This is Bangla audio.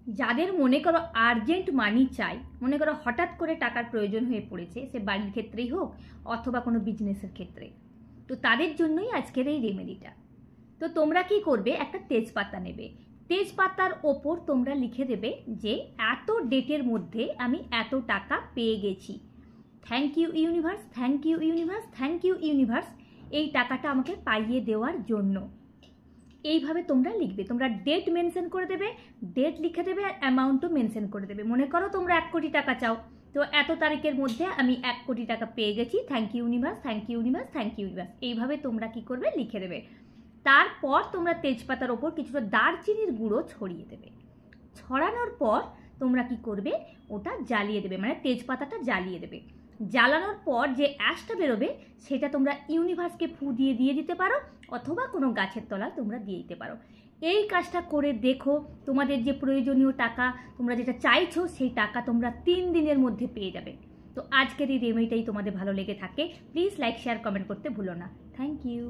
যাদের মনে করো আর্জেন্ট মানি চাই, মনে করো হঠাৎ করে টাকার প্রয়োজন হয়ে পড়েছে, সে বাড়ির ক্ষেত্রেই হোক অথবা কোনো বিজনেসের ক্ষেত্রে, তো তাদের জন্যই আজকের এই রেমেডিটা। তো তোমরা কি করবে, একটা তেজপাতা নেবে, তেজপাতার ওপর তোমরা লিখে দেবে যে এত ডেটের মধ্যে আমি এত টাকা পেয়ে গেছি, thank you universe, thank you universe, thank you universe, এই টাকাটা আমাকে পাইয়ে দেওয়ার জন্য। এইভাবে তোমরা লিখবে, তোমরা ডেট মেনশন করে দেবে, ডেট লিখে দেবে আর অ্যামাউন্টও মেনশন করে দেবে। মনে করো তোমরা 1 কোটি টাকা চাও, তো এত তারিখের মধ্যে আমি 1 কোটি টাকা পেয়ে গেছি, thank you universe, thank you universe, thank you universe, এইভাবে তোমরা কি করবে, লিখে দেবে। তারপর তোমরা তেজপাতার ওপর কিছুটা দারচিনির গুঁড়ো ছড়িয়ে দেবে। ছড়ানোর পর তোমরা কি করবে, ওটা জ্বালিয়ে দেবে, মানে তেজপাতাটা জ্বালিয়ে দেবে। জ্বালানোর পর যে অ্যাশটা বেরোবে সেটা তোমরা ইউনিভার্সকে ফু দিয়ে দিতে পারো, অথবা কোনো গাছের তলায় তোমরা দিয়ে দিতে পারো। এই কাজটা করে দেখো, তোমাদের যে প্রয়োজনীয় টাকা, তোমরা যেটা চাইছো সেই টাকা তোমরা 3 দিনের মধ্যে পেয়ে যাবে। তো আজকের এই রেমেডিটাই তোমাদের ভালো লেগে থাকে, প্লিজ লাইক শেয়ার কমেন্ট করতে ভুলো না। Thank you.